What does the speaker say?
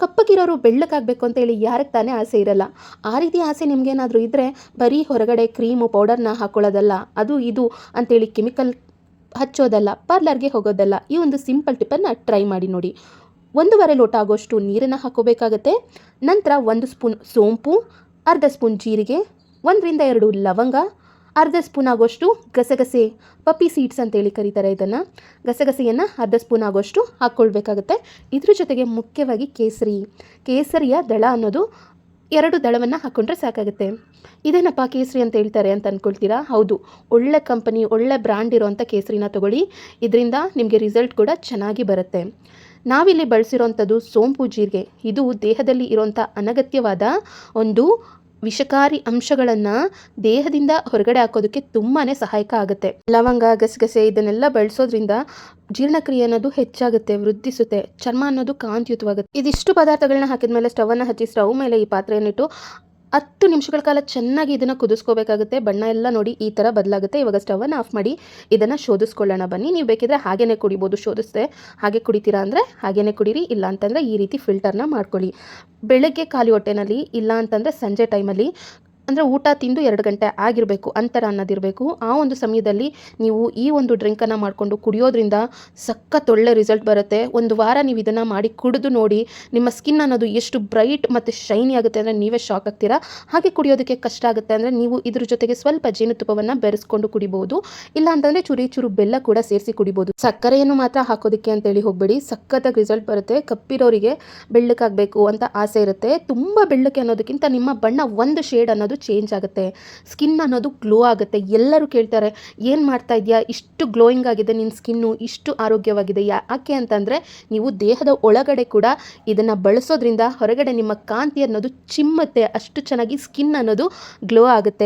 ಕಪ್ಪಗಿರೋರು ಬೆಳ್ಳಕ್ಕಾಗಬೇಕು ಅಂತೇಳಿ ಯಾರಿಗೆ ತಾನೇ ಆಸೆ ಇರಲ್ಲ. ಆ ರೀತಿ ಆಸೆ ನಿಮಗೇನಾದರೂ ಇದ್ದರೆ ಬರೀ ಹೊರಗಡೆ ಕ್ರೀಮು ಪೌಡರ್ನ ಹಾಕ್ಕೊಳ್ಳೋದಲ್ಲ, ಅದು ಇದು ಅಂತೇಳಿ ಕೆಮಿಕಲ್ ಹಚ್ಚೋದಲ್ಲ, ಪಾರ್ಲರ್ಗೆ ಹೋಗೋದಲ್ಲ. ಈ ಒಂದು ಸಿಂಪಲ್ ಟಿಪ್ಪನ್ನು ಟ್ರೈ ಮಾಡಿ ನೋಡಿ. 1.5 ಲೋಟ ಆಗೋಷ್ಟು ನೀರನ್ನು ಹಾಕೋಬೇಕಾಗತ್ತೆ. ನಂತರ 1 ಸ್ಪೂನ್ ಸೋಂಪು, ಅರ್ಧ ಸ್ಪೂನ್ ಜೀರಿಗೆ, 1ರಿಂದ 2 ಲವಂಗ, ಅರ್ಧ ಸ್ಪೂನ್ ಆಗೋಷ್ಟು ಗಸಗಸೆ, ಪಪ್ಪಿ ಸೀಡ್ಸ್ ಅಂತೇಳಿ ಕರೀತಾರೆ ಇದನ್ನು. ಗಸಗಸೆಯನ್ನು ಅರ್ಧ ಸ್ಪೂನ್ ಆಗೋಷ್ಟು ಹಾಕ್ಕೊಳ್ಬೇಕಾಗತ್ತೆ. ಇದ್ರ ಜೊತೆಗೆ ಮುಖ್ಯವಾಗಿ ಕೇಸರಿಯ ದಳ ಅನ್ನೋದು 2 ದಳವನ್ನು ಹಾಕ್ಕೊಂಡ್ರೆ ಸಾಕಾಗುತ್ತೆ. ಇದೇನಪ್ಪ ಕೇಸರಿ ಅಂತ ಹೇಳ್ತಾರೆ ಅಂತ ಅಂದ್ಕೊಳ್ತೀರಾ? ಹೌದು, ಒಳ್ಳೆ ಕಂಪನಿ, ಒಳ್ಳೆ ಬ್ರ್ಯಾಂಡ್ ಇರೋವಂಥ ಕೇಸರಿನ ತೊಗೊಳ್ಳಿ. ಇದರಿಂದ ನಿಮಗೆ ರಿಸಲ್ಟ್ ಕೂಡ ಚೆನ್ನಾಗಿ ಬರುತ್ತೆ. ನಾವಿಲ್ಲಿ ಬಳಸಿರೋವಂಥದ್ದು ಸೋಂಪು ಜೀರಿಗೆ. ಇದು ದೇಹದಲ್ಲಿ ಇರೋವಂಥ ಅನಗತ್ಯವಾದ ಒಂದು ವಿಷಕಾರಿ ಅಂಶಗಳನ್ನು ದೇಹದಿಂದ ಹೊರಗಡೆ ಹಾಕೋದಕ್ಕೆ ತುಂಬಾ ಸಹಾಯಕ ಆಗುತ್ತೆ. ಲವಂಗ, ಗಸಗಸೆ ಇದನ್ನೆಲ್ಲ ಬಳಸೋದ್ರಿಂದ ಜೀರ್ಣಕ್ರಿಯೆ ಅನ್ನೋದು ಹೆಚ್ಚಾಗುತ್ತೆ, ವೃದ್ಧಿಸುತ್ತೆ, ಚರ್ಮ ಅನ್ನೋದು ಕಾಂತಿಯುತವಾಗುತ್ತೆ. ಇದಿಷ್ಟು ಪದಾರ್ಥಗಳನ್ನ ಹಾಕಿದ ಮೇಲೆ ಸ್ಟವನ್ನು ಹಚ್ಚಿ ಸ್ಟವ್ ಮೇಲೆ ಈ ಪಾತ್ರೆಯನ್ನಿಟ್ಟು 10 ನಿಮಿಷಗಳ ಕಾಲ ಚೆನ್ನಾಗಿ ಇದನ್ನು ಕುದಿಸ್ಕೋಬೇಕಾಗುತ್ತೆ. ಬಣ್ಣ ಎಲ್ಲ ನೋಡಿ ಈ ಥರ ಬದಲಾಗುತ್ತೆ. ಇವಾಗ ಸ್ಟವನ್ನು ಆಫ್ ಮಾಡಿ ಇದನ್ನು ಶೋಧಿಸ್ಕೊಳ್ಳೋಣ ಬನ್ನಿ. ನೀವು ಬೇಕಿದ್ರೆ ಹಾಗೇ ಕುಡಿಬೋದು. ಶೋಧಿಸ್ದೆ ಹಾಗೆ ಕುಡಿತೀರಾ ಅಂದರೆ ಹಾಗೇ ಕುಡೀರಿ, ಇಲ್ಲ ಅಂತಂದರೆ ಈ ರೀತಿ ಫಿಲ್ಟರ್ನ ಮಾಡ್ಕೊಳ್ಳಿ. ಬೆಳಗ್ಗೆ ಖಾಲಿ ಹೊಟ್ಟೆನಲ್ಲಿ, ಇಲ್ಲ ಅಂತಂದರೆ ಸಂಜೆ ಟೈಮಲ್ಲಿ, ಅಂದರೆ ಊಟ ತಿಂದು 2 ಗಂಟೆ ಆಗಿರಬೇಕು, ಅಂತರ ಅನ್ನೋದಿರಬೇಕು. ಆ ಒಂದು ಸಮಯದಲ್ಲಿ ನೀವು ಈ ಒಂದು ಡ್ರಿಂಕನ್ನು ಮಾಡಿಕೊಂಡು ಕುಡಿಯೋದ್ರಿಂದ ಸಖತ್ ಒಳ್ಳೆ ರಿಸಲ್ಟ್ ಬರುತ್ತೆ. 1 ವಾರ ನೀವು ಇದನ್ನು ಮಾಡಿ ಕುಡಿದು ನೋಡಿ, ನಿಮ್ಮ ಸ್ಕಿನ್ ಅನ್ನೋದು ಎಷ್ಟು ಬ್ರೈಟ್ ಮತ್ತು ಶೈನಿ ಆಗುತ್ತೆ ಅಂದರೆ ನೀವೇ ಶಾಕ್ ಆಗ್ತೀರಾ. ಹಾಗೆ ಕುಡಿಯೋದಕ್ಕೆ ಕಷ್ಟ ಆಗುತ್ತೆ ಅಂದರೆ ನೀವು ಇದ್ರ ಜೊತೆಗೆ ಸ್ವಲ್ಪ ಜೇನುತುಪ್ಪವನ್ನು ಬೆರೆಸ್ಕೊಂಡು ಕುಡಿಬೋದು, ಇಲ್ಲ ಅಂತಂದರೆ ಚೂರು ಬೆಲ್ಲ ಕೂಡ ಸೇರಿಸಿ ಕುಡಿಬೋದು. ಸಕ್ಕರೆಯನ್ನು ಮಾತ್ರ ಹಾಕೋದಕ್ಕೆ ಅಂತೇಳಿ ಹೋಗಬೇಡಿ, ಸಖತ್ತಾಗಿ ರಿಸಲ್ಟ್ ಬರುತ್ತೆ. ಕಪ್ಪಿರೋರಿಗೆ ಬೆಳ್ಳಕ್ಕಾಗಬೇಕು ಅಂತ ಆಸೆ ಇರುತ್ತೆ. ತುಂಬ ಬೆಳ್ಳಕ್ಕೆ ಅನ್ನೋದಕ್ಕಿಂತ ನಿಮ್ಮ ಬಣ್ಣ ಒಂದು ಶೇಡ್ ಅನ್ನೋದು ಚೇಂಜ್ ಆಗುತ್ತೆ, ಸ್ಕಿನ್ ಅನ್ನೋದು ಗ್ಲೋ ಆಗುತ್ತೆ. ಎಲ್ಲರೂ ಕೇಳ್ತಾರೆ, ಏನು ಮಾಡ್ತಾ ಇದೆಯಾ, ಇಷ್ಟು ಗ್ಲೋಯಿಂಗ್ ಆಗಿದೆ ನಿನ್ನ ಸ್ಕಿನ್ನು, ಇಷ್ಟು ಆರೋಗ್ಯವಾಗಿದೆ. ಯಾಕೆ ಅಂತಂದರೆ ನೀವು ದೇಹದ ಒಳಗಡೆ ಕೂಡ ಇದನ್ನು ಬಳಸೋದ್ರಿಂದ ಹೊರಗಡೆ ನಿಮ್ಮ ಕಾಂತಿ ಅನ್ನೋದು ಚಿಮ್ಮುತ್ತೆ, ಅಷ್ಟು ಚೆನ್ನಾಗಿ ಸ್ಕಿನ್ ಅನ್ನೋದು ಗ್ಲೋ ಆಗುತ್ತೆ.